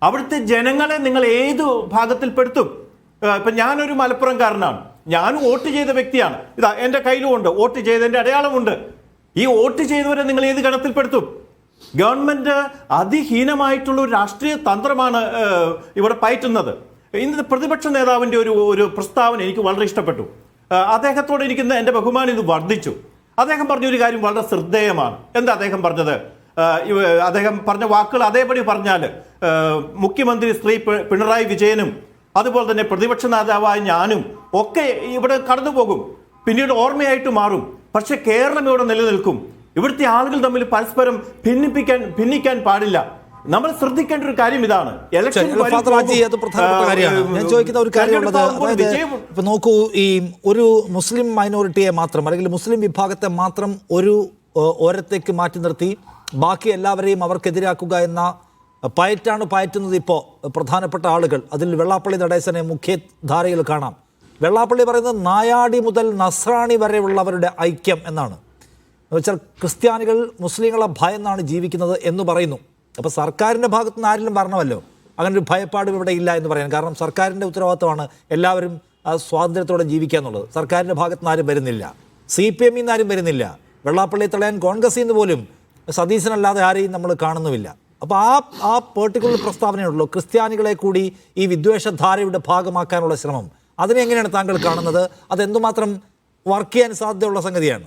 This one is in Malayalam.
അവിടുത്തെ ജനങ്ങളെ നിങ്ങൾ ഏത് ഭാഗത്തിൽപ്പെടുത്തും? ഇപ്പം ഞാനൊരു മലപ്പുറംകാരനാണ്, ഞാൻ വോട്ട് ചെയ്ത വ്യക്തിയാണ്. ഇതാ എൻ്റെ കയ്യിലുമുണ്ട്, വോട്ട് ചെയ്തതിൻ്റെ അടയാളമുണ്ട്. ഈ വോട്ട് ചെയ്തവരെ നിങ്ങൾ ഏത് ഗണത്തിൽപ്പെടുത്തും? ഗവൺമെൻറ് അതിഹീനമായിട്ടുള്ള ഒരു രാഷ്ട്രീയ തന്ത്രമാണ് ഇവിടെ പയറ്റുന്നത്. ഇന്നത്തെ പ്രതിപക്ഷ നേതാവിൻ്റെ ഒരു പ്രസ്താവന എനിക്ക് വളരെ ഇഷ്ടപ്പെട്ടു. അദ്ദേഹത്തോട് എനിക്ക് എൻ്റെ ബഹുമാനം ഇത് വർദ്ധിച്ചു. അദ്ദേഹം പറഞ്ഞൊരു കാര്യം വളരെ ശ്രദ്ധേയമാണ്. എന്താ അദ്ദേഹം പറഞ്ഞത്? അദ്ദേഹം പറഞ്ഞ വാക്കുകൾ അതേപടി പറഞ്ഞാൽ മുഖ്യമന്ത്രി ശ്രീ പിണറായി വിജയനും അതുപോലെ തന്നെ പ്രതിപക്ഷ നേതാവായ ഞാനും ഒക്കെ ഇവിടെ കടന്നു പോകും, പിന്നീട് ഓർമ്മയായിട്ട് മാറും. പക്ഷെ കേരളം ഇവിടെ നിലനിൽക്കും. ഇവിടുത്തെ ആളുകൾ തമ്മിൽ പരസ്പരം ഭിന്നിക്കാൻ പാടില്ല. നമ്മൾ ശ്രദ്ധിക്കേണ്ട ഒരു കാര്യം ഇതാണ്. ഞാൻ ചോദിക്കുന്ന ഒരു കാര്യമുള്ളത്, ഇപ്പൊ നോക്കൂ, ഈ ഒരു മുസ്ലിം മൈനോറിറ്റിയെ മാത്രം അല്ലെങ്കിൽ മുസ്ലിം വിഭാഗത്തെ മാത്രം ഒരു ഓരത്തേക്ക് മാറ്റി നിർത്തി ബാക്കി എല്ലാവരെയും അവർക്കെതിരാക്കുക എന്ന പയറ്റാണ് പയറ്റുന്നത് ഇപ്പോൾ പ്രധാനപ്പെട്ട ആളുകൾ. അതിൽ വെള്ളാപ്പള്ളി നടേശനെ മുഖ്യധാരയിൽ കാണാം. വെള്ളാപ്പള്ളി പറയുന്നത് നായാടി മുതൽ നസ്രാണി വരെയുള്ളവരുടെ ഐക്യം എന്നാണ്. എന്ന് വെച്ചാൽ ക്രിസ്ത്യാനികൾ മുസ്ലിങ്ങളെ ഭയന്നാണ് ജീവിക്കുന്നത് എന്ന് പറയുന്നു. അപ്പോൾ സർക്കാരിൻ്റെ ഭാഗത്ത് നിന്ന് ആരിലും വരണമല്ലോ, അങ്ങനെ ഒരു ഭയപ്പാടും ഇവിടെ ഇല്ല എന്ന് പറയാൻ. കാരണം സർക്കാരിൻ്റെ ഉത്തരവാദിത്തമാണ് എല്ലാവരും സ്വാതന്ത്ര്യത്തോടെ ജീവിക്കുക എന്നുള്ളത്. സർക്കാരിൻ്റെ ഭാഗത്ത് നിന്ന് ആരും വരുന്നില്ല, CPM നിന്ന് ആരും വരുന്നില്ല, വെള്ളാപ്പള്ളിയെ തടയാൻ കോൺഗ്രസിൽ നിന്ന് പോലും സതീശനല്ലാതെ ആരെയും നമ്മൾ കാണുന്നുമില്ല. അപ്പോൾ ആ പെർട്ടിക്കുലർ പ്രസ്താവനയുള്ളൂ ക്രിസ്ത്യാനികളെ കൂടി ഈ വിദ്വേഷധാരയുടെ ഭാഗമാക്കാനുള്ള ശ്രമം. അതിനെ എങ്ങനെയാണ് താങ്കൾ കാണുന്നത്? അതെന്തുമാത്രം വർക്ക് ചെയ്യാൻ സാധ്യതയുള്ള സംഗതിയാണ്?